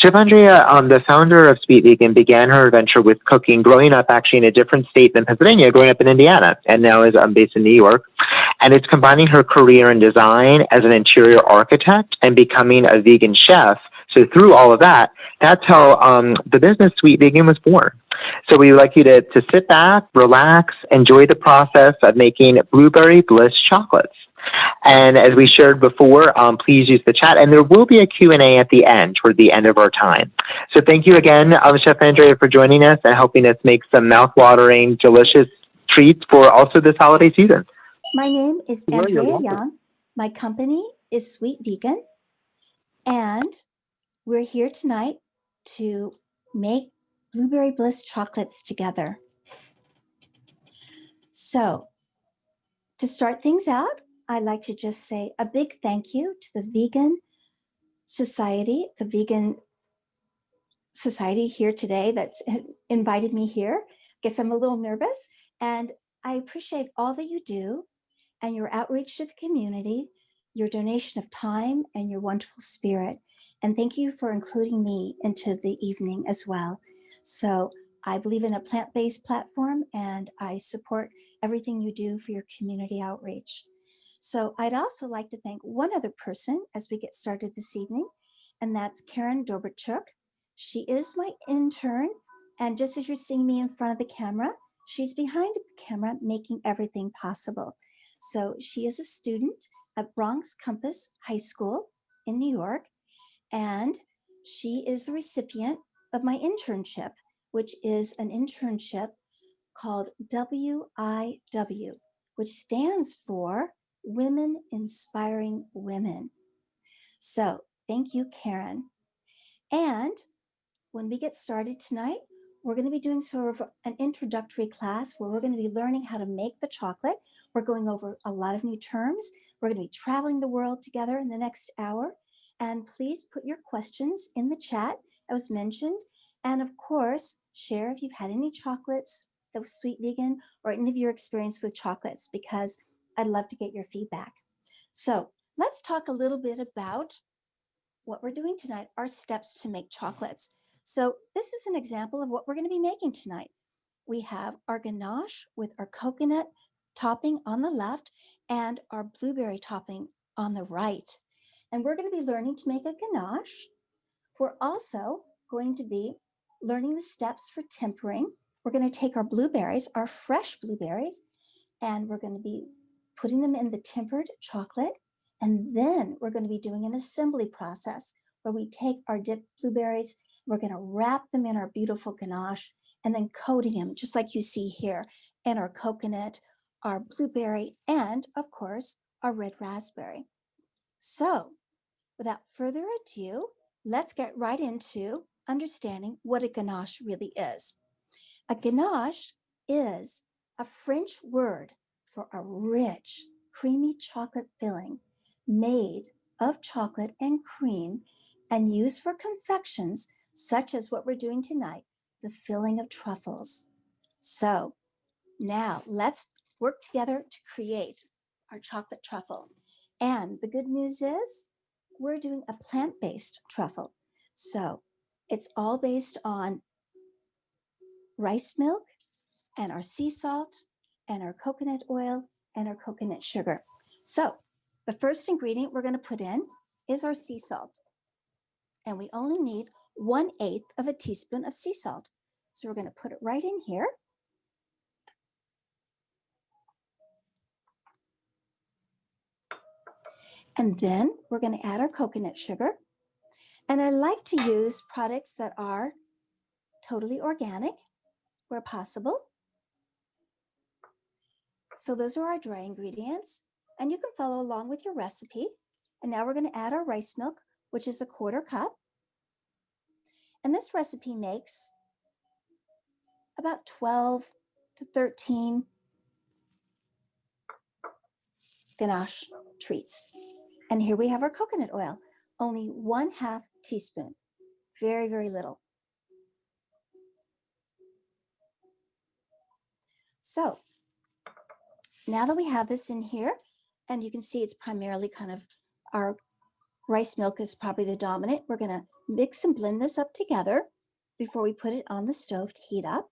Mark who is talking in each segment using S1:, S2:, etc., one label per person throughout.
S1: Chef Andrea, the founder of Sweet Vegan, began her adventure with cooking growing up actually in a different state than Pennsylvania, growing up in Indiana, and now is based in New York. And it's combining her career in design as an interior architect and becoming a vegan chef. So through all of that, that's how the business Sweet Vegan was born. So we would like you to sit back, relax, enjoy the process of making blueberry Bliss chocolates. And as we shared before, please use the chat. And there will be a Q&A at the end, toward the end of our time. So thank you again, Chef Andrea, for joining us and helping us make some mouth-watering, delicious treats for also this holiday season.
S2: My name is Andrea Young. My company is Sweet Vegan. And we're here tonight to make blueberry Bliss chocolates together. So to start things out, I'd like to just say a big thank you to the Vegan Society, here today that's invited me here. I guess I'm a little nervous, and I appreciate all that you do and your outreach to the community, your donation of time, and your wonderful spirit. And thank you for including me into the evening as well. So I believe in a plant-based platform, and I support everything you do for your community outreach. So I'd also like to thank one other person as we get started this evening, and that's Karen Dorberchuk. She is my intern, and just as you're seeing me in front of the camera, she's behind the camera making everything possible. So she is a student at Bronx Compass High School in New York, and she is the recipient of my internship, which is an internship called WIW, which stands for Women Inspiring Women. So thank you, Karen. And when we get started tonight, we're going to be doing sort of an introductory class where we're going to be learning how to make the chocolate. We're going over a lot of new terms. We're going to be traveling the world together in the next hour. And please put your questions in the chat, as mentioned. And of course, share if you've had any chocolates that was Sweet Vegan or any of your experience with chocolates, because I'd love to get your feedback. So let's talk a little bit about what we're doing tonight, our steps to make chocolates. So this is an example of what we're going to be making tonight. We have our ganache with our coconut topping on the left and our blueberry topping on the right. And we're going to be learning to make a ganache. We're also going to be learning the steps for tempering. We're going to take our blueberries, our fresh blueberries, and we're going to be putting them in the tempered chocolate. And then we're going to be doing an assembly process where we take our dipped blueberries, we're going to wrap them in our beautiful ganache, and then coating them, just like you see here, in our coconut, our blueberry, and of course, our red raspberry. So without further ado, let's get right into understanding what a ganache really is. A ganache is a French word for a rich, creamy chocolate filling made of chocolate and cream and used for confections such as what we're doing tonight, the filling of truffles. So now let's work together to create our chocolate truffle. And the good news is we're doing a plant-based truffle. So it's all based on rice milk and our sea salt and our coconut oil and our coconut sugar. So the first ingredient we're going to put in is our sea salt. And we only need 1/8 of a teaspoon of sea salt. So we're going to put it right in here. And then we're going to add our coconut sugar. And I like to use products that are totally organic where possible. So those are our dry ingredients. And you can follow along with your recipe. And now we're going to add our rice milk, which is 1/4 cup. And this recipe makes about 12 to 13 ganache treats. And here we have our coconut oil, only 1/2 teaspoon, very, very little. So now that we have this in here, and you can see it's primarily kind of our Rice milk is probably the dominant. We're going to mix and blend this up together before we put it on the stove to heat up.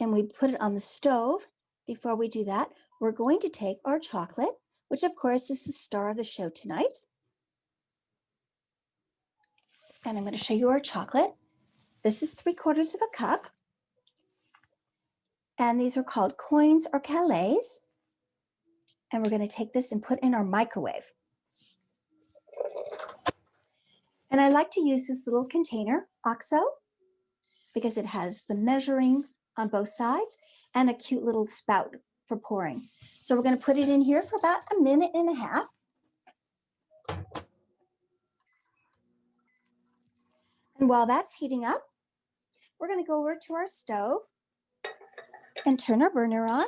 S2: And we put it on the stove. Before we do that, we're going to take our chocolate, which of course is the star of the show tonight. And I'm going to show you our chocolate. This is 3/4 of a cup. And these are called coins or calais. And we're going to take this and put in our microwave. And I like to use this little container, OXO, because it has the measuring on both sides and a cute little spout for pouring. So we're going to put it in here for about 1.5 minutes. And while that's heating up, we're going to go over to our stove and turn our burner on.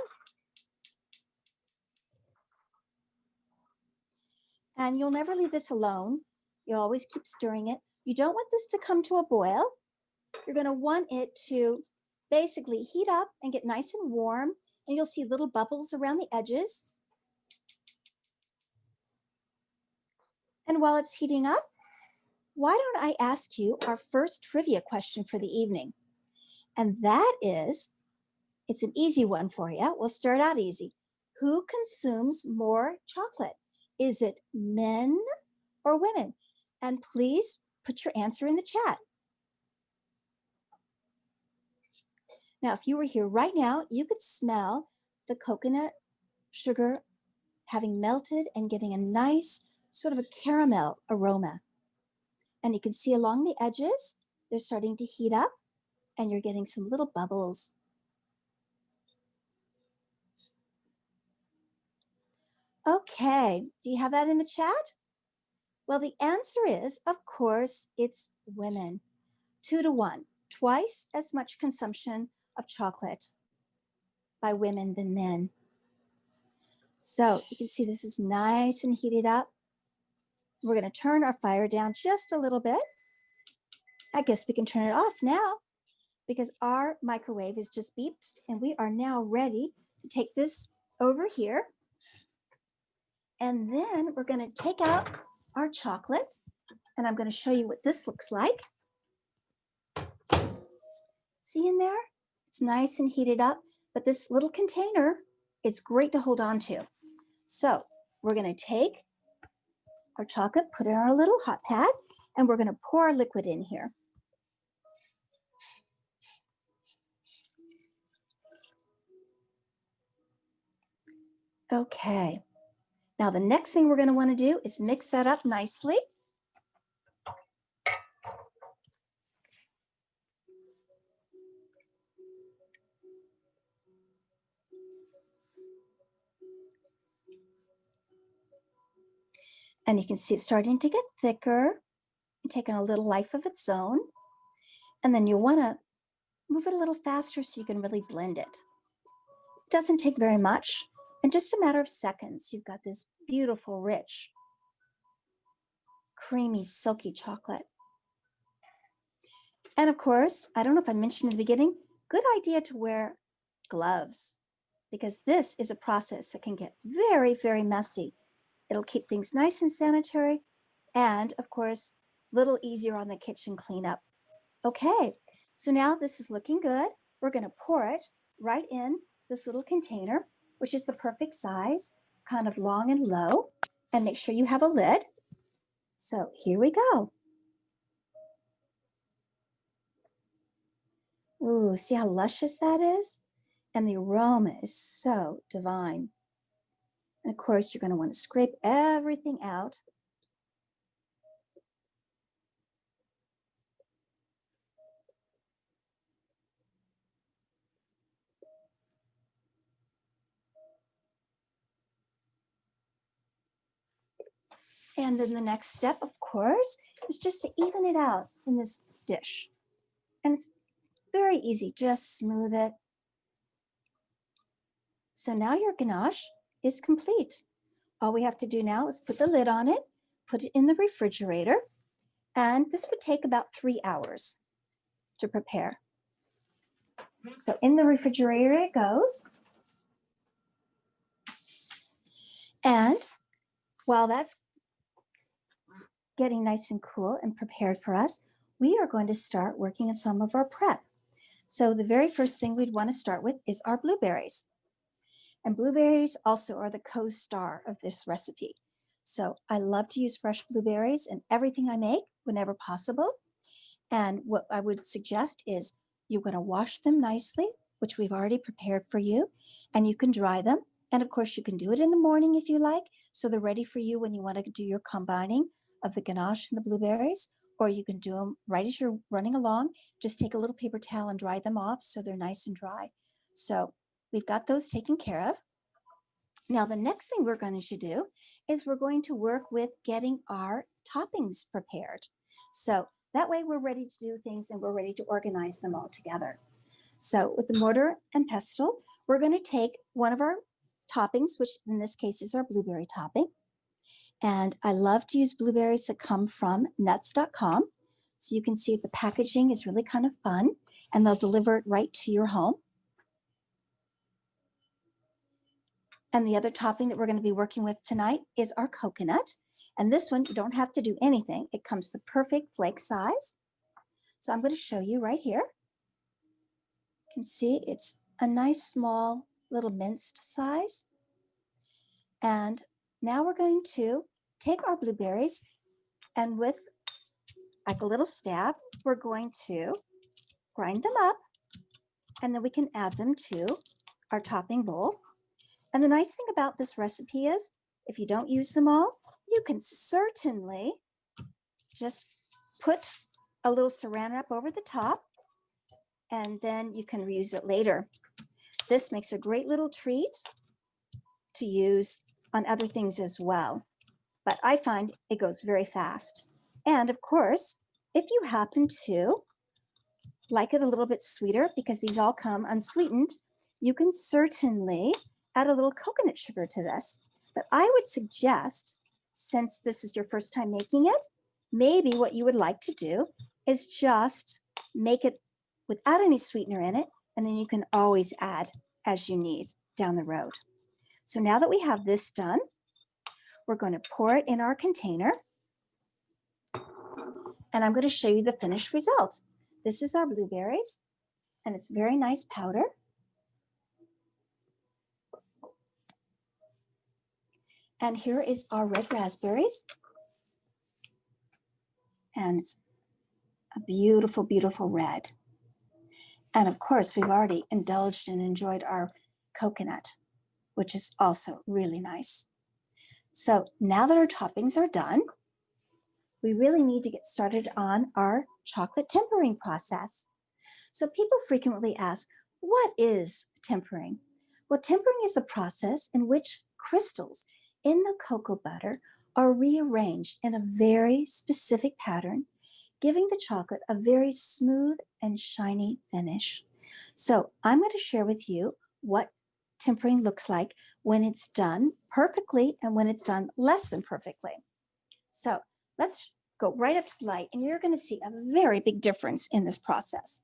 S2: And you'll never leave this alone. You'll always keep stirring it. You don't want this to come to a boil. You're going to want it to basically heat up and get nice and warm. And you'll see little bubbles around the edges. And while it's heating up, why don't I ask you our first trivia question for the evening? And that is, it's an easy one for you. We'll start out easy. Who consumes more chocolate? Is it men or women? And please put your answer in the chat. Now, if you were here right now, you could smell the coconut sugar having melted and getting a nice sort of a caramel aroma. And you can see along the edges, they're starting to heat up and you're getting some little bubbles. Okay, do you have that in the chat? Well, the answer is, of course, it's women. 2 to 1, twice as much consumption of chocolate by women than men. So you can see this is nice and heated up. We're going to turn our fire down just a little bit. I guess we can turn it off now because our microwave is just beeped and we are now ready to take this over here. And then we're going to take out our chocolate and I'm going to show you what this looks like. See in there? It's nice and heated up, but this little container is great to hold on to. So we're going to take our chocolate, put it on our little hot pad, and we're going to pour our liquid in here. Okay. Now the next thing we're going to want to do is mix that up nicely. And you can see it starting to get thicker and taking a little life of its own. And then you want to move it a little faster so you can really blend it. It doesn't take very much. In just a matter of seconds, you've got this beautiful, rich, creamy, silky chocolate. And of course, I don't know if I mentioned in the beginning, good idea to wear gloves because this is a process that can get very, very messy. It'll keep things nice and sanitary and, of course, a little easier on the kitchen cleanup. Okay, so now this is looking good. We're going to pour it right in this little container, which is the perfect size, kind of long and low, and make sure you have a lid. So here we go. Ooh, see how luscious that is? And the aroma is so divine. And of course, you're going to want to scrape everything out. And then the next step, of course, is just to even it out in this dish. And it's very easy, just smooth it. So now your ganache is complete. All we have to do now is put the lid on it, put it in the refrigerator, and this would take about 3 hours to prepare. So in the refrigerator it goes. And while that's getting nice and cool and prepared for us, we are going to start working on some of our prep. So the very first thing we'd want to start with is our blueberries. And blueberries also are the co-star of this recipe. So I love to use fresh blueberries in everything I make whenever possible. And what I would suggest is you're going to wash them nicely, which we've already prepared for you, and you can dry them. And of course, you can do it in the morning if you like, so they're ready for you when you want to do your combining of the ganache and the blueberries, or you can do them right as you're running along. Just take a little paper towel and dry them off so they're nice and dry. So we've got those taken care of. Now, the next thing we're going to do is we're going to work with getting our toppings prepared. So that way we're ready to do things and we're ready to organize them all together. So with the mortar and pestle, we're going to take one of our toppings, which in this case is our blueberry topping. And I love to use blueberries that come from nuts.com. So you can see the packaging is really kind of fun and they'll deliver it right to your home. And the other topping that we're going to be working with tonight is our coconut. And this one, you don't have to do anything. It comes the perfect flake size. So I'm going to show you right here. You can see it's a nice small little minced size. And now we're going to take our blueberries and with like a little staff, we're going to grind them up and then we can add them to our topping bowl. And the nice thing about this recipe is if you don't use them all, you can certainly just put a little saran wrap over the top and then you can reuse it later. This makes a great little treat to use on other things as well. But I find it goes very fast. And of course, if you happen to like it a little bit sweeter, because these all come unsweetened, you can certainly add a little coconut sugar to this. But I would suggest, since this is your first time making it, maybe what you would like to do is just make it without any sweetener in it, and then you can always add as you need down the road. So now that we have this done, we're going to pour it in our container, and I'm going to show you the finished result. This is our blueberries, and it's very nice powder. And here is our red raspberries. And it's a beautiful, beautiful red. And of course, we've already indulged and enjoyed our coconut, which is also really nice. So now that our toppings are done, we really need to get started on our chocolate tempering process. So people frequently ask, what is tempering? Well, tempering is the process in which crystals in the cocoa butter are rearranged in a very specific pattern, giving the chocolate a very smooth and shiny finish. So I'm going to share with you what tempering looks like when it's done perfectly and when it's done less than perfectly. So let's go right up to the light and you're going to see a very big difference in this process.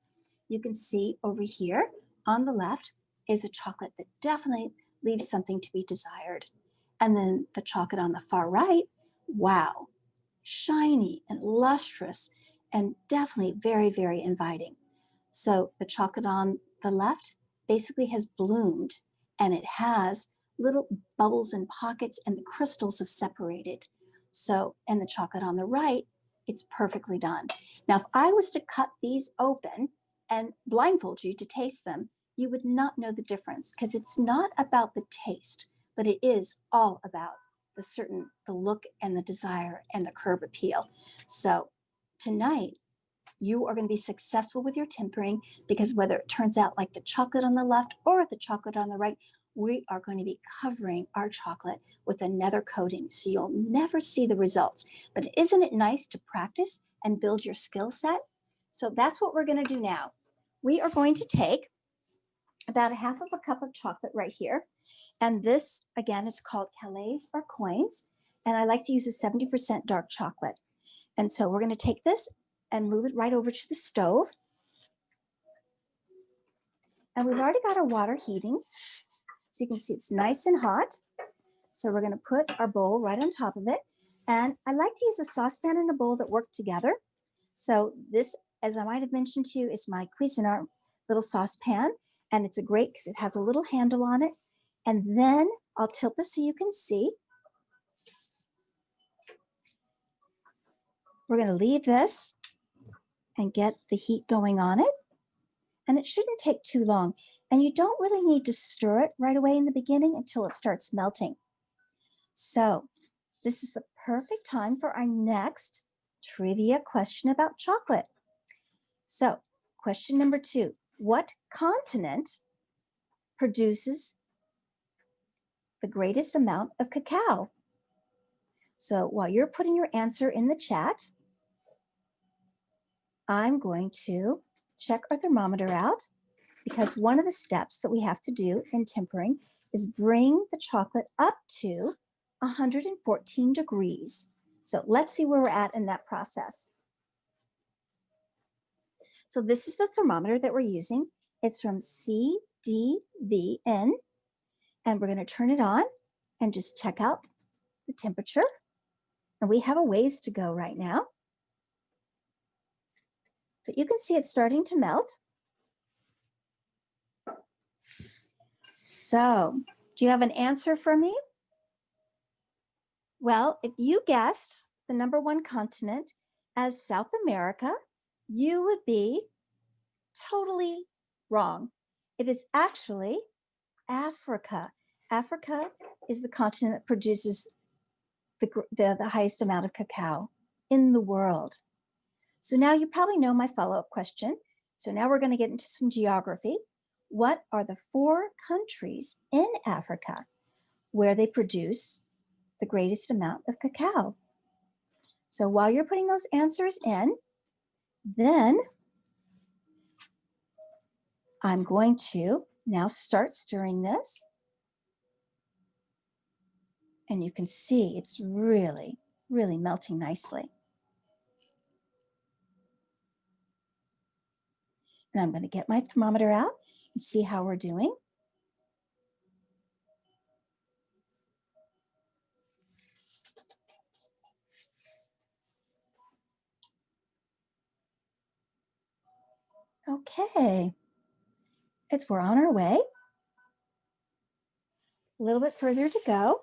S2: You can see over here on the left is a chocolate that definitely leaves something to be desired. And then the chocolate on the far right, wow, shiny and lustrous and definitely very, very inviting. So the chocolate on the left basically has bloomed and it has little bubbles and pockets and the crystals have separated. So, and the chocolate on the right, it's perfectly done. Now, if I was to cut these open and blindfold you to taste them, you would not know the difference because it's not about the taste, but it is all about the look and the desire and the curb appeal. So tonight, you are going to be successful with your tempering because whether it turns out like the chocolate on the left or the chocolate on the right, we are going to be covering our chocolate with another coating. So you'll never see the results. But isn't it nice to practice and build your skill set? So that's what we're going to do now. We are going to take about 1/2 of a cup of chocolate right here. And this, again, is called Calais or coins. And I like to use a 70% dark chocolate. And so we're going to take this and move it right over to the stove. And we've already got our water heating. So you can see it's nice and hot. So we're going to put our bowl right on top of it. And I like to use a saucepan and a bowl that work together. So this, as I might have mentioned to you, is my Cuisinart little saucepan. And it's a great because it has a little handle on it. And then I'll tilt this so you can see. We're going to leave this and get the heat going on it. And it shouldn't take too long. And you don't really need to stir it right away in the beginning until it starts melting. So this is the perfect time for our next trivia question about chocolate. So question number 2, what continent produces the greatest amount of cacao? So while you're putting your answer in the chat, I'm going to check our thermometer out, because one of the steps that we have to do in tempering is bring the chocolate up to 114 degrees. So let's see where we're at in that process. So this is the thermometer that we're using. It's from CDVN, and we're going to turn it on and just check out the temperature. And we have a ways to go right now, but you can see it's starting to melt. So, do you have an answer for me? Well, if you guessed the number 1 continent as South America, you would be totally wrong. It is actually Africa. Africa is the continent that produces the highest amount of cacao in the world. So now you probably know my follow-up question. So now we're going to get into some geography. What are the 4 countries in Africa where they produce the greatest amount of cacao? So while you're putting those answers in, then I'm going to now start stirring this. And you can see it's really, really melting nicely. And I'm going to get my thermometer out and see how we're doing. Okay, we're on our way. A little bit further to go.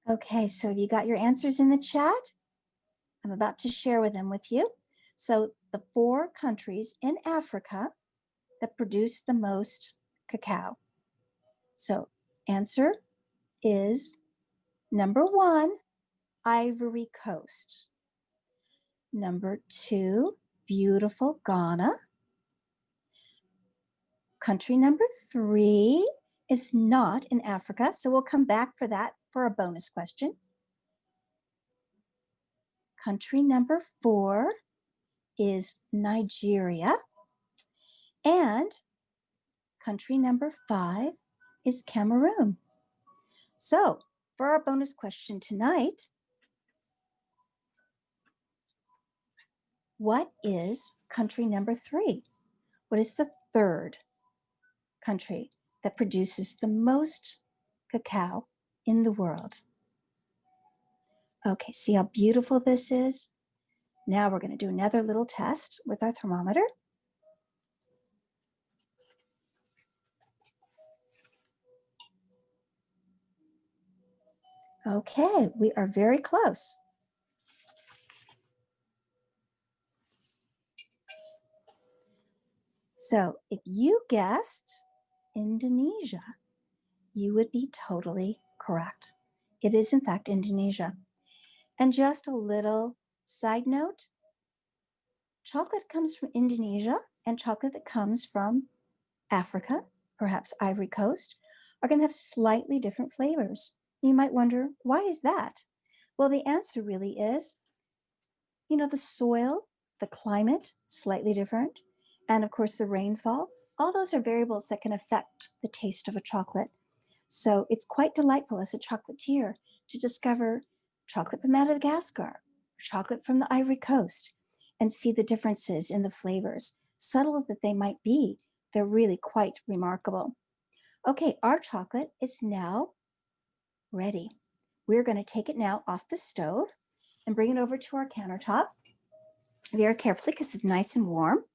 S2: Okay, so you got your answers in the chat? I'm about to share them with you. So the 4 countries in Africa that produce the most cacao. So answer is number 1, Ivory Coast. Number 2, beautiful Ghana. Country number 3 is not in Africa, so we'll come back for that for a bonus question. Country number 4 is Nigeria. And country number 5 is Cameroon. So for our bonus question tonight, what is country number 3? What is the 3rd country that produces the most cacao in the world? Okay, see how beautiful this is? Now we're going to do another little test with our thermometer. Okay, we are very close. So if you guessed Indonesia, you would be totally correct. It is in fact Indonesia. And just a little side note, chocolate comes from Indonesia and chocolate that comes from Africa, perhaps Ivory Coast, are going to have slightly different flavors. You might wonder, why is that? Well, the answer really is, the soil, the climate, slightly different, and of course the rainfall. All those are variables that can affect the taste of a chocolate. So it's quite delightful as a chocolatier to discover chocolate from Madagascar, chocolate from the Ivory Coast, and see the differences in the flavors. Subtle that they might be, they're really quite remarkable. Okay, our chocolate is now ready. We're going to take it now off the stove and bring it over to our countertop very carefully because it's nice and warm.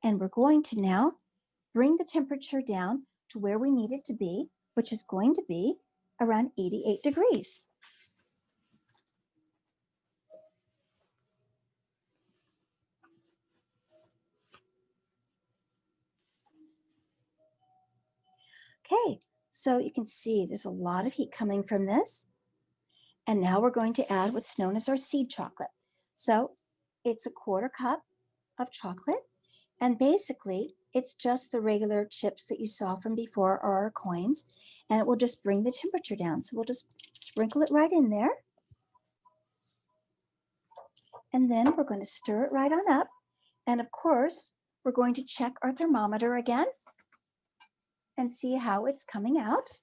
S2: And we're going to now bring the temperature down to where we need it to be, which is going to be around 88 degrees. Okay, so you can see there's a lot of heat coming from this. And now we're going to add what's known as our seed chocolate. So it's a 1/4 cup of chocolate. And basically, it's just the regular chips that you saw from before or our coins. And it will just bring the temperature down. So we'll just sprinkle it right in there. And then we're going to stir it right on up. And of course, we're going to check our thermometer again and see how it's coming out.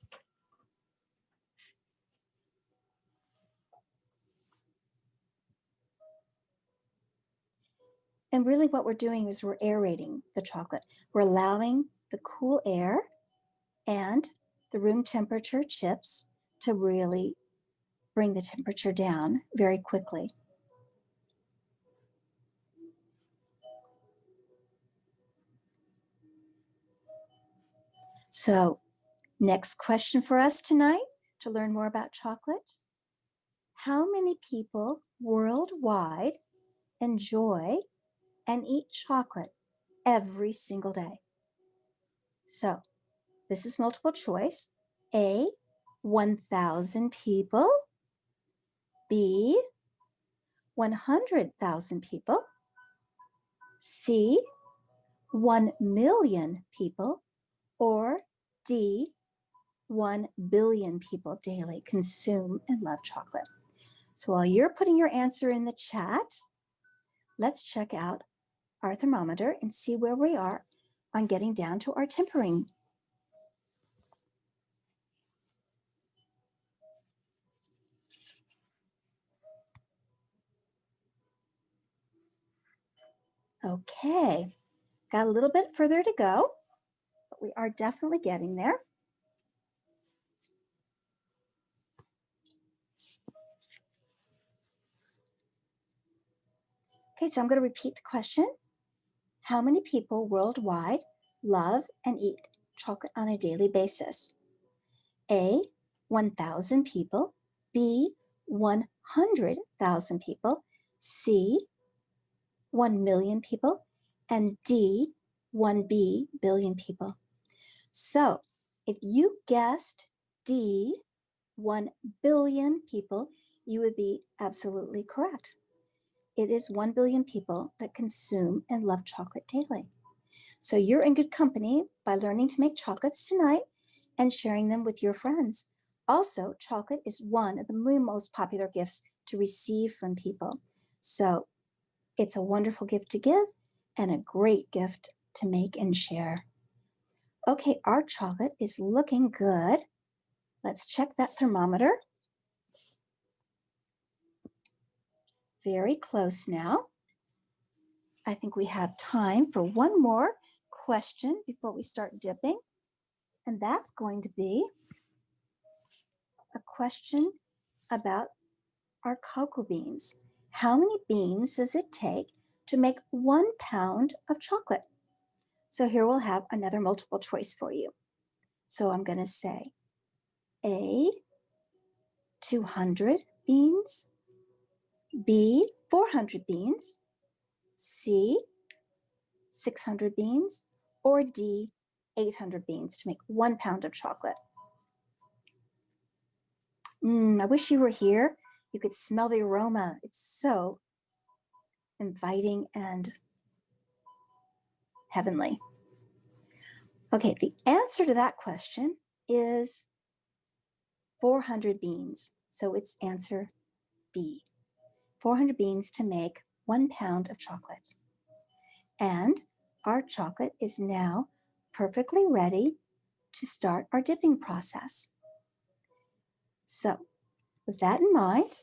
S2: And really what we're doing is we're aerating the chocolate. We're allowing the cool air and the room temperature chips to really bring the temperature down very quickly. So, next question for us tonight to learn more about chocolate. How many people worldwide enjoy and eat chocolate every single day? So, this is multiple choice. A, 1,000 people. B, 100,000 people. C, 1 million people. Or D, 1 billion people daily consume and love chocolate. So while you're putting your answer in the chat, let's check out our thermometer and see where we are on getting down to our tempering. Okay, got a little bit further to go, but we are definitely getting there. Okay, so I'm going to repeat the question. How many people worldwide love and eat chocolate on a daily basis? A, 1,000 people. B, 100,000 people. C, 1 million people. And D, 1 billion people. So if you guessed D, 1 billion people, you would be absolutely correct. It is 1 billion people that consume and love chocolate daily. So you're in good company by learning to make chocolates tonight and sharing them with your friends. Also, chocolate is one of the most popular gifts to receive from people. So it's a wonderful gift to give and a great gift to make and share. Okay, our chocolate is looking good. Let's check that thermometer. Very close now. I think we have time for one more question before we start dipping. And that's going to be a question about our cocoa beans. How many beans does it take to make 1 pound of chocolate? So here we'll have another multiple choice for you. So I'm going to say A, 200 beans, B, 400 beans, C, 600 beans, or D, 800 beans to make 1 pound of chocolate. I wish you were here. You could smell the aroma. It's so inviting and heavenly. Okay, the answer to that question is 400 beans. So it's answer B. 400 beans to make 1 pound of chocolate. And our chocolate is now perfectly ready to start our dipping process. So with that in mind,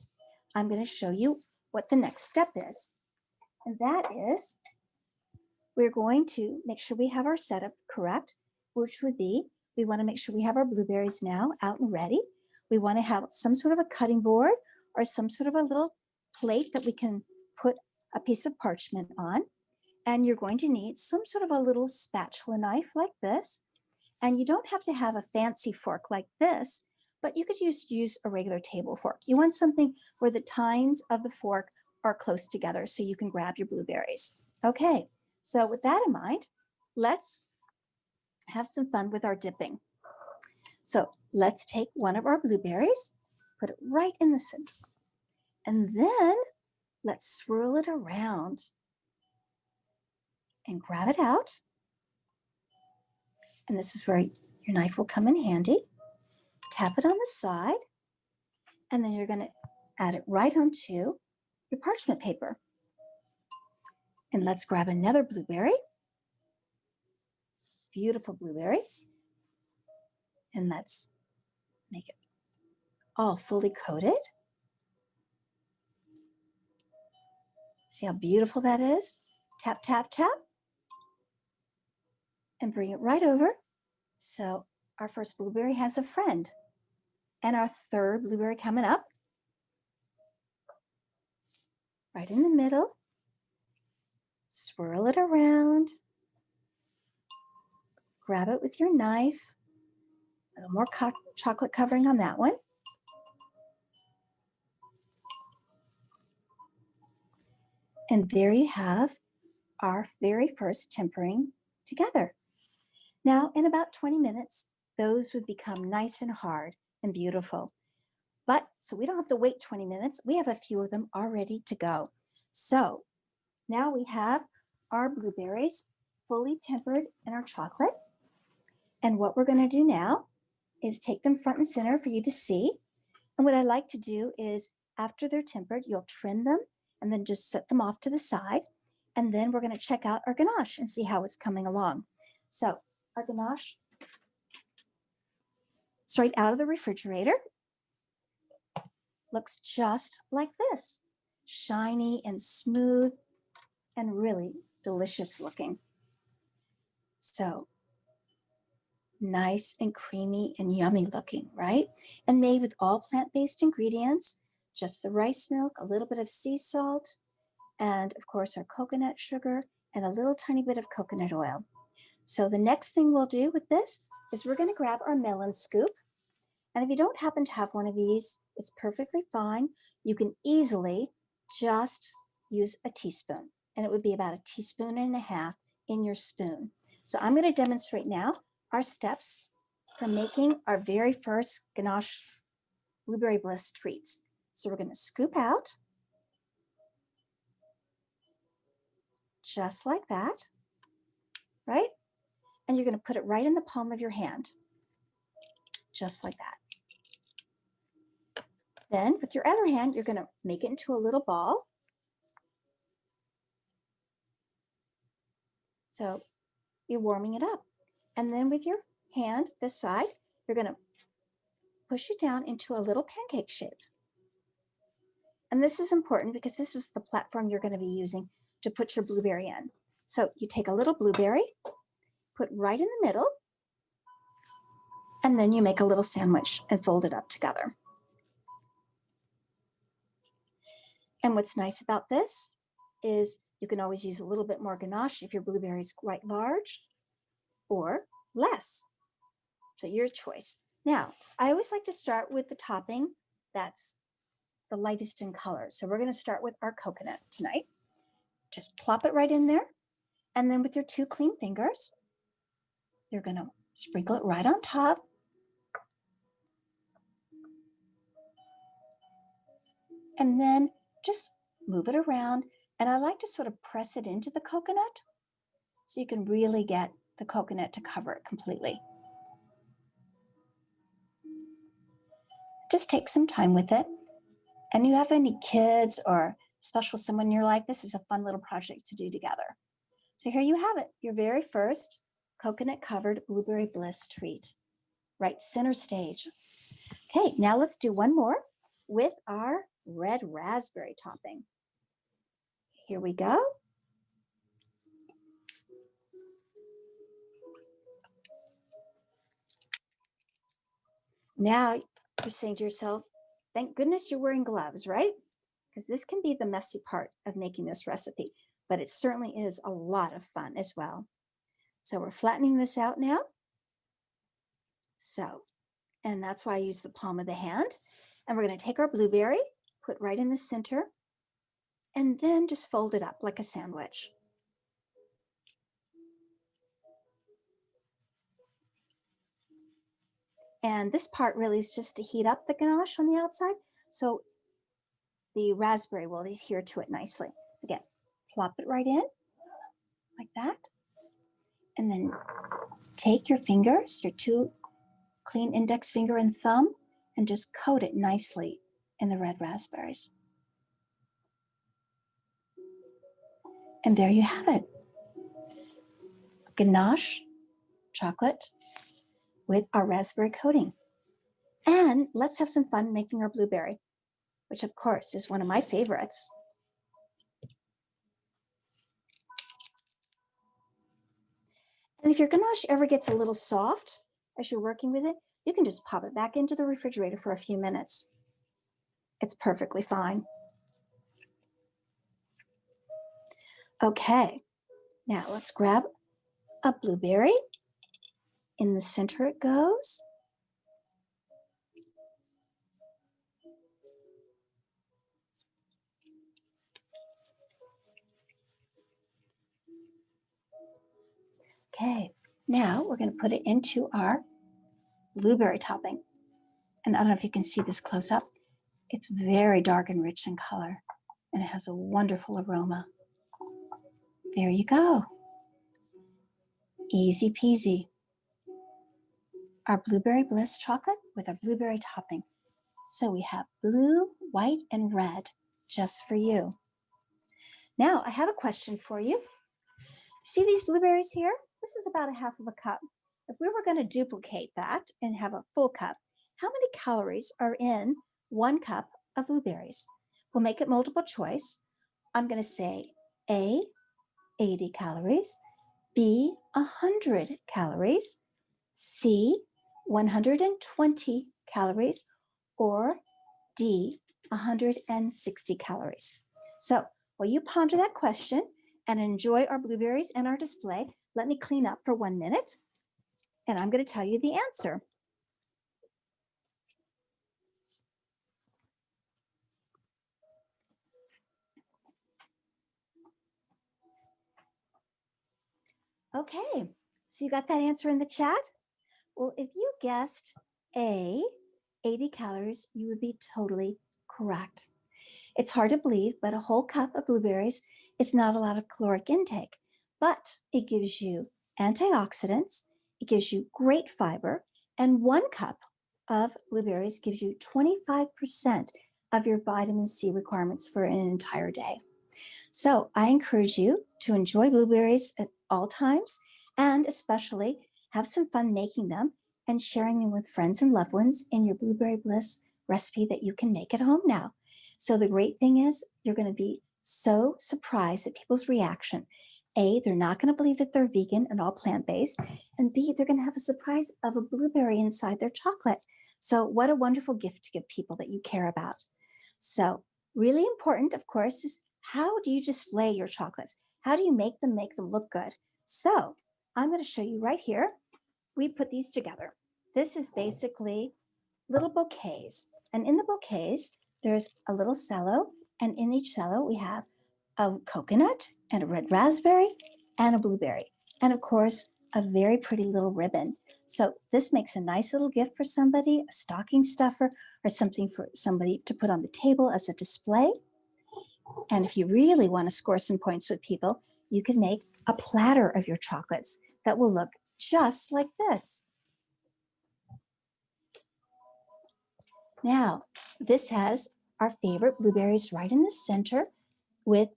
S2: I'm going to show you what the next step is. And that is, we're going to make sure we have our setup correct, which would be, we want to make sure we have our blueberries now out and ready. We want to have some sort of a cutting board or some sort of a little plate that we can put a piece of parchment on. And you're going to need some sort of a little spatula knife like this. And you don't have to have a fancy fork like this, but you could use a regular table fork. You want something where the tines of the fork are close together so you can grab your blueberries. Okay, so with that in mind, let's have some fun with our dipping. So let's take one of our blueberries, put it right in the center, and then let's swirl it around and grab it out. And this is where your knife will come in handy. Tap it on the side, and then you're going to add it right onto your parchment paper. And let's grab another blueberry, beautiful blueberry, and let's make it all fully coated. See how beautiful that is? Tap, tap, tap, and bring it right over. So our first blueberry has a friend. And our third blueberry coming up, right in the middle. Swirl it around. Grab it with your knife. A little more chocolate covering on that one. And there you have our very first tempering together. Now, in about 20 minutes, those would become nice and hard and beautiful. But so we don't have to wait 20 minutes. We have a few of them all ready to go. So now we have our blueberries fully tempered in our chocolate. And what we're going to do now is take them front and center for you to see. And what I like to do is after they're tempered, you'll trim them and then just set them off to the side. And then we're going to check out our ganache and see how it's coming along. So our ganache, straight out of the refrigerator, looks just like this. Shiny and smooth and really delicious looking. So nice and creamy and yummy looking, right? And made with all plant-based ingredients, just the rice milk, a little bit of sea salt, and of course our coconut sugar and a little tiny bit of coconut oil. So the next thing we'll do with this is we're going to grab our melon scoop. And if you don't happen to have one of these, it's perfectly fine. You can easily just use a teaspoon, and it would be about a teaspoon and a half in your spoon. So I'm going to demonstrate now our steps for making our very first Ganache Blueberry Bliss treats. So we're going to scoop out just like that, right? And you're going to put it right in the palm of your hand, just like that. Then with your other hand, you're going to make it into a little ball. So you're warming it up. And then with your hand, this side, you're going to push it down into a little pancake shape. And this is important because this is the platform you're going to be using to put your blueberry in. So you take a little blueberry, put right in the middle, and then you make a little sandwich and fold it up together. And what's nice about this is you can always use a little bit more ganache if your blueberry is quite large or less. So your choice. Now, I always like to start with the topping that's the lightest in color. So we're going to start with our coconut tonight. Just plop it right in there. And then with your two clean fingers, you're going to sprinkle it right on top. And then just move it around. And I like to sort of press it into the coconut so you can really get the coconut to cover it completely. Just take some time with it. And you have any kids or special someone in your life, this is a fun little project to do together. So here you have it, your very first coconut-covered Blueberry Bliss treat. right center stage. Okay, now let's do one more with our red raspberry topping. Here we go. Now you're saying to yourself, thank goodness you're wearing gloves, right? Because this can be the messy part of making this recipe, but it certainly is a lot of fun as well. So we're flattening this out now. So, and that's why I use the palm of the hand. And we're going to take our blueberry, put right in the center, and then just fold it up like a sandwich. And this part really is just to heat up the ganache on the outside, so the raspberry will adhere to it nicely. Again, plop it right in like that. And then take your fingers, your two clean index finger and thumb, and just coat it nicely in the red raspberries. And there you have it. Ganache chocolate with our raspberry coating. And let's have some fun making our blueberry, which of course is one of my favorites. And if your ganache ever gets a little soft as you're working with it, you can just pop it back into the refrigerator for a few minutes. It's perfectly fine. Okay, now let's grab a blueberry. In the center it goes. Okay, now we're going to put it into our blueberry topping. And I don't know if you can see this close up. It's very dark and rich in color, and it has a wonderful aroma. There you go. Easy peasy. Our blueberry bliss chocolate with our blueberry topping. So we have blue, white, and red just for you. Now I have a question for you. See these blueberries here? This is about a half of a cup. If we were going to duplicate that and have a full cup, how many calories are in 1 cup of blueberries? We'll make it multiple choice. I'm going to say A, 80 calories, B, 100 calories, C, 120 calories, or D, 160 calories. So while you ponder that question and enjoy our blueberries and our display, let me clean up for 1 minute, and I'm going to tell you the answer. Okay, so you got that answer in the chat? Well, if you guessed A, 80 calories, you would be totally correct. It's hard to believe, but a whole cup of blueberries is not a lot of caloric intake, but it gives you antioxidants, it gives you great fiber, and 1 cup of blueberries gives you 25% of your vitamin C requirements for an entire day. So I encourage you to enjoy blueberries at all times, and especially have some fun making them and sharing them with friends and loved ones in your Blueberry Bliss recipe that you can make at home now. So the great thing is you're going to be so surprised at people's reaction. A, they're not going to believe that they're vegan and all plant-based, and B, they're going to have a surprise of a blueberry inside their chocolate. So what a wonderful gift to give people that you care about. So really important, of course, is how do you display your chocolates? How do you make them look good? So I'm going to show you right here. We put these together. This is basically little bouquets. And in the bouquets, there's a little cello. And in each cello, we have a coconut and a red raspberry and a blueberry. And of course, a very pretty little ribbon. So this makes a nice little gift for somebody, a stocking stuffer, or something for somebody to put on the table as a display. And if you really want to score some points with people, you can make a platter of your chocolates that will look just like this. Now, this has our favorite blueberries right in the center with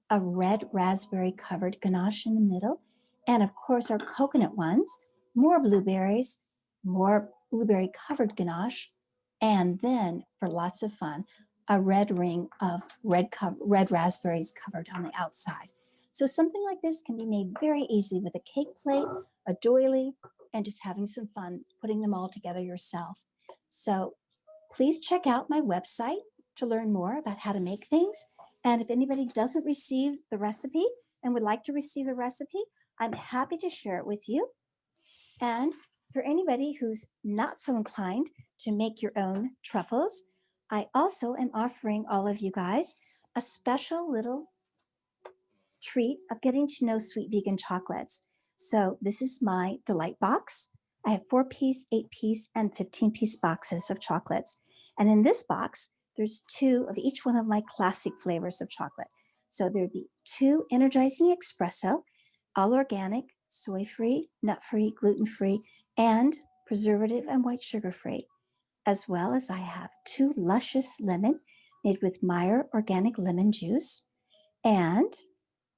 S2: a red raspberry covered ganache in the middle. And of course, our coconut ones, more blueberries, more blueberry covered ganache, and then for lots of fun, a red ring of red raspberries covered on the outside. So something like this can be made very easily with a cake plate, a doily, and just having some fun putting them all together yourself. So please check out my website to learn more about how to make things. And if anybody doesn't receive the recipe and would like to receive the recipe, I'm happy to share it with you. And for anybody who's not so inclined to make your own truffles, I also am offering all of you guys a special little treat of getting to know Sweet Vegan Chocolates. So this is my delight box. I have 4-piece, 8-piece, and 15-piece boxes of chocolates. And in this box, there's 2 of each one of my classic flavors of chocolate. So there'd be 2 energizing espresso, all organic, soy-free, nut-free, gluten-free, and preservative and white sugar-free, as well as I have 2 luscious lemon made with Meyer organic lemon juice, and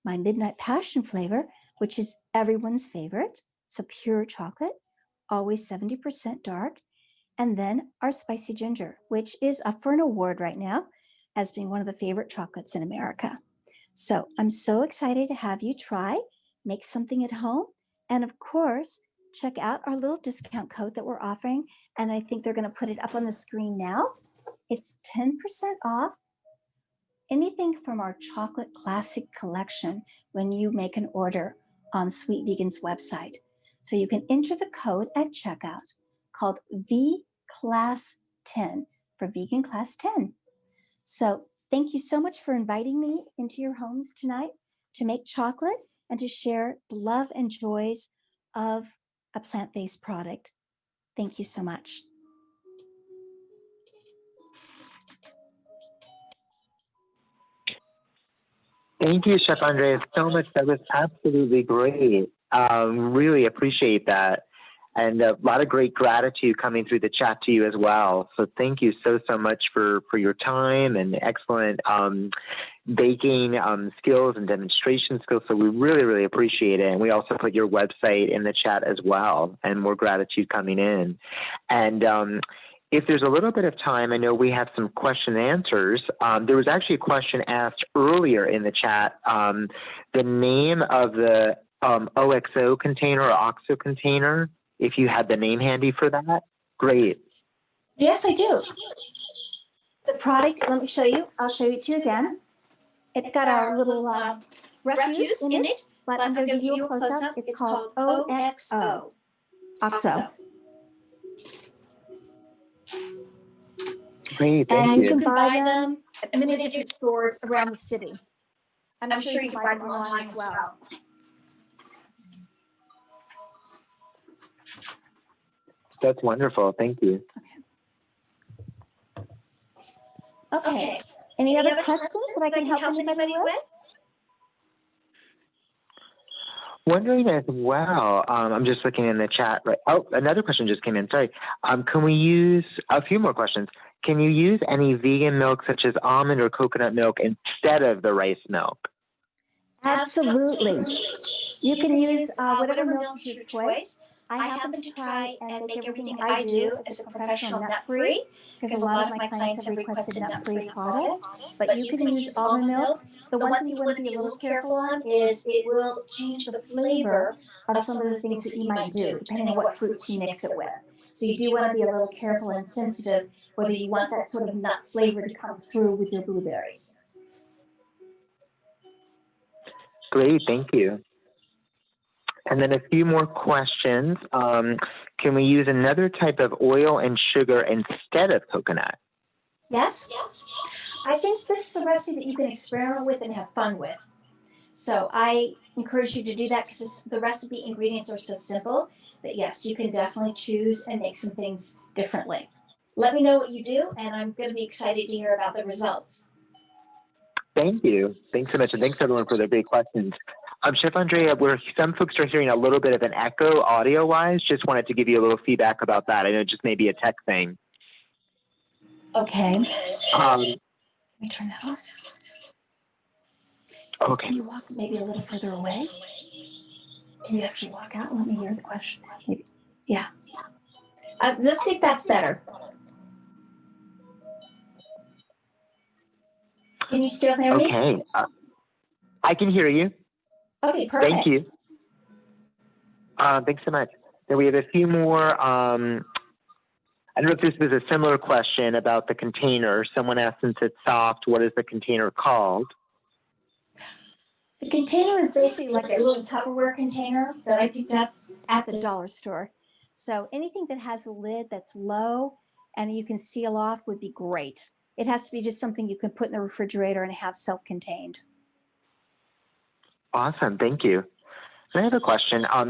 S2: my Midnight Passion flavor, which is everyone's favorite. It's a pure chocolate, always 70% dark. And then our Spicy Ginger, which is up for an award right now as being one of the favorite chocolates in America. So I'm so excited to have you try, make something at home. And of course, check out our little discount code that we're offering. And I think they're going to put it up on the screen now. It's 10% off anything from our chocolate classic collection when you make an order on Sweet Vegan's website. So you can enter the code at checkout called VClass10 for Vegan Class 10. So thank you so much for inviting me into your homes tonight to make chocolate and to share the love and joys of a plant-based product. Thank you so much.
S1: Thank you, Chef Andrea, so much. That was absolutely great. Really appreciate that. And a lot of great gratitude coming through the chat to you as well. So thank you so much for your time and excellent baking skills and demonstration skills. So we really appreciate it. And we also put your website in the chat as well, and more gratitude coming in. And if there's a little bit of time, I know we have some question and answers. There was actually a question asked earlier in the chat. The name of the OXO container or OXO container, if you had the name handy for that, great.
S2: Yes, I do. The product, let me show you. I'll show you to you again. It's got our little refuse in it, but I'm going to give you a close-up. It's called OXO. OXO.
S1: Great,
S2: and
S1: thank
S2: you can buy them at many different stores around the city. I'm sure you can buy them online as well.
S1: That's wonderful. Thank you.
S2: Okay. Any other questions that I can help anybody with?
S1: Wondering as well, I'm just looking in the chat. Right. Oh, another question just came in. Sorry. Can we use a few more questions? Can you use any vegan milk such as almond or coconut milk instead of the rice milk?
S2: Absolutely. You can use whatever milk is your choice. I happen to try and make everything I do as a professional nut-free, because a lot of my clients have requested nut-free product, but you can use almond milk. The one thing you want to be a little careful on is it will change the flavor of some of the things that you might do, depending on what fruits you mix it with. So you do want to be a little careful and sensitive whether you want that sort of nut flavor to come through with your blueberries.
S1: Great, thank you. And then a few more questions. Can we use another type of oil and sugar instead of coconut?
S2: Yes. I think this is a recipe that you can experiment with and have fun with. So I encourage you to do that because the recipe ingredients are so simple that yes, you can definitely choose and make some things differently. Let me know what you do, and I'm going to be excited to hear about the results.
S1: Thank you. Thanks so much, and thanks everyone for their great questions. Chef Andrea, some folks are hearing a little bit of an echo audio-wise. Just wanted to give you a little feedback about that. I know it just may be a tech thing.
S2: Okay. Let me turn that off.
S1: Okay.
S2: Can you walk maybe a little further away? Can you actually walk out and let me hear the question? Maybe. Yeah. Let's see if that's better. Can you still hear me?
S1: Okay. I can hear you.
S2: Okay, perfect.
S1: Thank you. Thanks so much. Then we have a few more. I don't know if this was a similar question about the container. Someone asked, since it's soft, what is the container called?
S2: The container is basically like a little Tupperware container that I picked up at the dollar store. So anything that has a lid that's low and you can seal off would be great. It has to be just something you can put in the refrigerator and have self-contained.
S1: Awesome. Thank you. So I have a question. As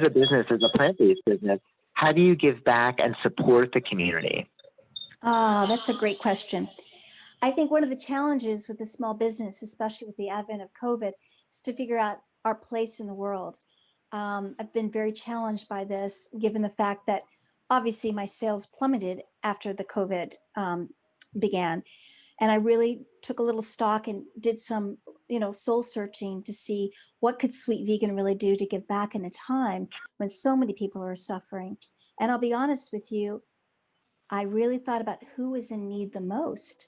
S1: a business, as a plant-based business, how do you give back and support the community?
S2: That's a great question. I think one of the challenges with the small business, especially with the advent of COVID, is to figure out our place in the world. I've been very challenged by this, given the fact that obviously my sales plummeted after the COVID began. And I really took a little stock and did some, soul searching to see what could Sweet Vegan really do to give back in a time when so many people are suffering. And I'll be honest with you, I really thought about who was in need the most.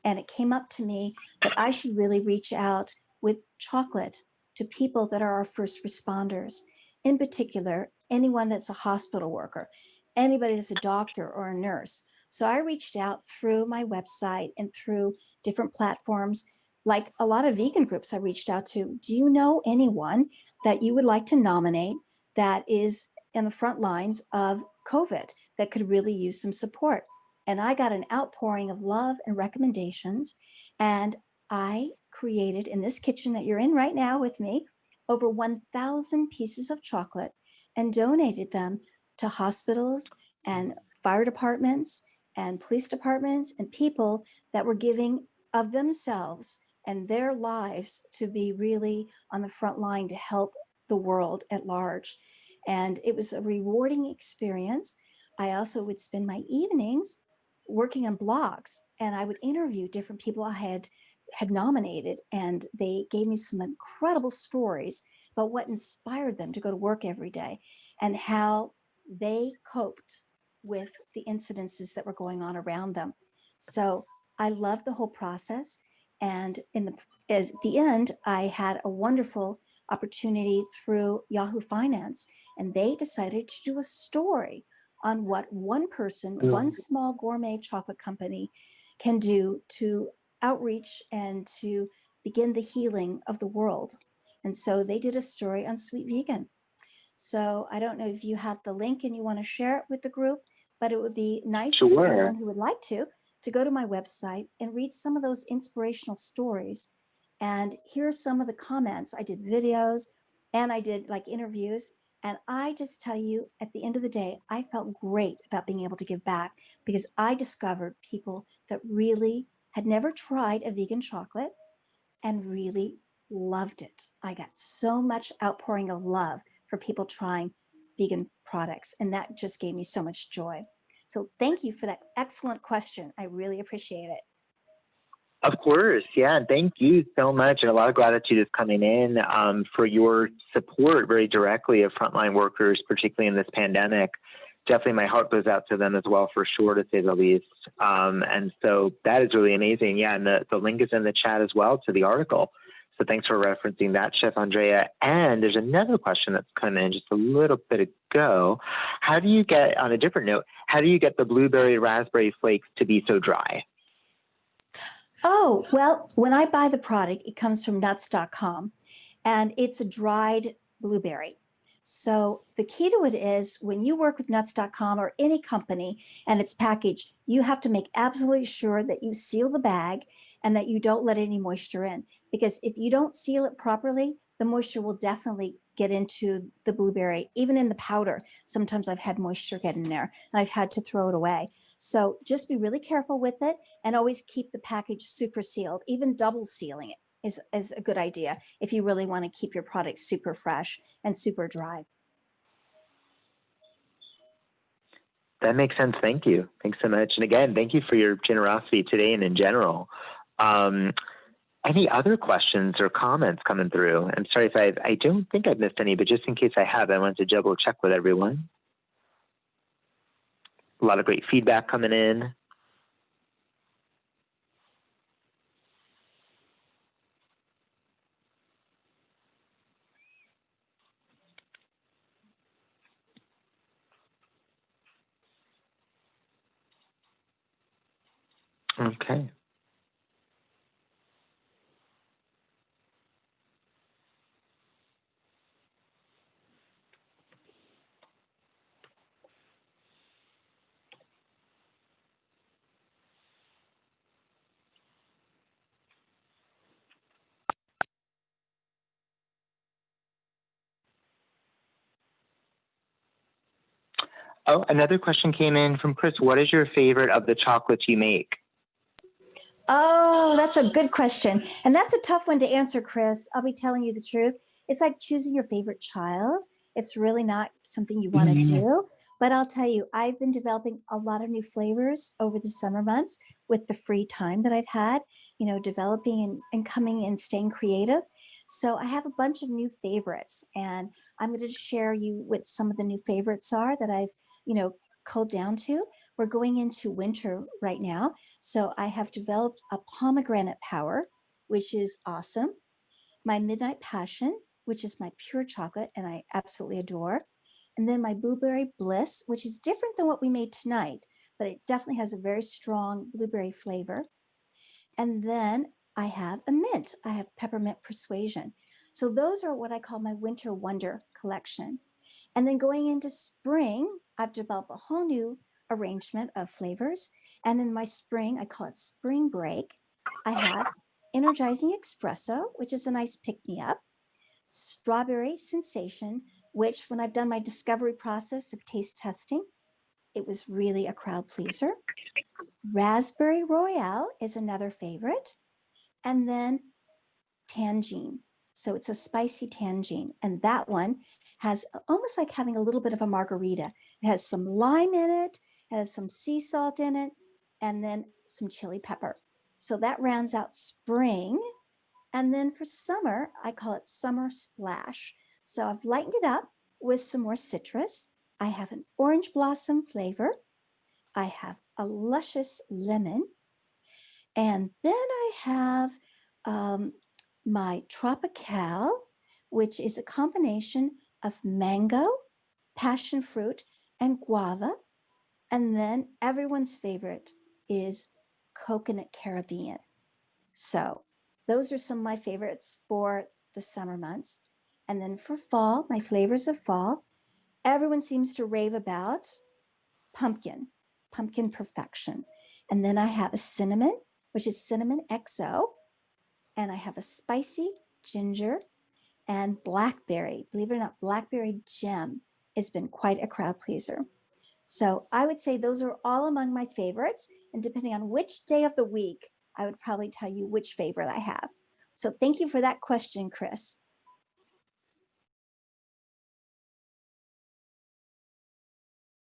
S2: And it came up to me that I should really reach out with chocolate to people that are our first responders. In particular, anyone that's a hospital worker, anybody that's a doctor or a nurse. So I reached out through my website and through different platforms, like a lot of vegan groups I reached out to. Do you know anyone that you would like to nominate that is in the front lines of COVID that could really use some support? And I got an outpouring of love and recommendations. And I created, in this kitchen that you're in right now with me, over 1,000 pieces of chocolate and donated them to hospitals and fire departments and police departments and people that were giving of themselves and their lives to be really on the front line to help the world at large. And it was a rewarding experience. I also would spend my evenings working on blogs, and I would interview different people I had nominated, and they gave me some incredible stories about what inspired them to go to work every day and how they coped with the incidences that were going on around them. So I loved the whole process. And at the end, I had a wonderful opportunity through Yahoo Finance, and they decided to do a story on what one person, one small gourmet chocolate company can do to outreach and to begin the healing of the world. And so they did a story on Sweet Vegan. So I don't know if you have the link and you want to share it with the group, but it would be nice for anyone who would like to go to my website and read some of those inspirational stories. And here's some of the comments. I did videos and I did like interviews. And I just tell you, at the end of the day, I felt great about being able to give back because I discovered people that really had never tried a vegan chocolate and really loved it. I got so much outpouring of love for people trying vegan products, and that just gave me so much joy. So thank you for that excellent question. I really appreciate it.
S1: Of course, yeah. Thank you so much. And a lot of gratitude is coming in for your support very directly of frontline workers, particularly in this pandemic. Definitely my heart goes out to them as well, for sure, to say the least. And so that is really amazing. Yeah, and the link is in the chat as well to the article. So thanks for referencing that, Chef Andrea. And there's another question that's come in just a little bit ago. How do you get, on a different note, how do you get the blueberry raspberry flakes to be so dry?
S2: Oh, well, when I buy the product, it comes from nuts.com and it's a dried blueberry. So the key to it is when you work with nuts.com or any company and it's packaged, you have to make absolutely sure that you seal the bag and that you don't let any moisture in. Because if you don't seal it properly, the moisture will definitely get into the blueberry. Even in the powder, sometimes I've had moisture get in there and I've had to throw it away. So just be really careful with it and always keep the package super sealed. Even double sealing it is a good idea if you really want to keep your product super fresh and super dry.
S1: That makes sense. Thank you. Thanks so much. And again, thank you for your generosity today and in general. Any other questions or comments coming through? I'm sorry if I don't think I've missed any, but just in case I have, I want to double check with everyone. A lot of great feedback coming in. Okay. Oh, another question came in from Chris. What is your favorite of the chocolates you make?
S2: Oh, that's a good question. And that's a tough one to answer, Chris. I'll be telling you the truth. It's like choosing your favorite child. It's really not something you want to do. But I'll tell you, I've been developing a lot of new flavors over the summer months with the free time that I've had, you know, developing and coming and staying creative. So I have a bunch of new favorites, and I'm going to share you what some of the new favorites are that I've, you know, culled down to. We're going into winter right now. So I have developed a pomegranate power, which is awesome. My Midnight Passion, which is my pure chocolate, and I absolutely adore. And then my Blueberry Bliss, which is different than what we made tonight, but it definitely has a very strong blueberry flavor. And then I have a mint. I have Peppermint Persuasion. So those are what I call my Winter Wonder collection. And then going into spring, I've developed a whole new arrangement of flavors. And in my spring, I call it Spring Break. I have Energizing Espresso, which is a nice pick me up, Strawberry Sensation, which when I've done my discovery process of taste testing, it was really a crowd pleaser. Raspberry Royale is another favorite. And then Tangine. So it's a spicy tangine. And that one has almost like having a little bit of a margarita. It has some lime in it, it has some sea salt in it, and then some chili pepper. So that rounds out spring. And then for summer, I call it Summer Splash. So I've lightened it up with some more citrus. I have an orange blossom flavor. I have a luscious lemon. And then I have my Tropical, which is a combination of mango, passion fruit, and guava. And then everyone's favorite is Coconut Caribbean. So those are some of my favorites for the summer months. And then for fall, my flavors of fall, everyone seems to rave about pumpkin, pumpkin perfection. And then I have a cinnamon, which is cinnamon XO. And I have a spicy ginger and blackberry. Believe it or not, blackberry gem has been quite a crowd pleaser. So I would say those are all among my favorites. And depending on which day of the week, I would probably tell you which favorite I have. So thank you for that question, Chris.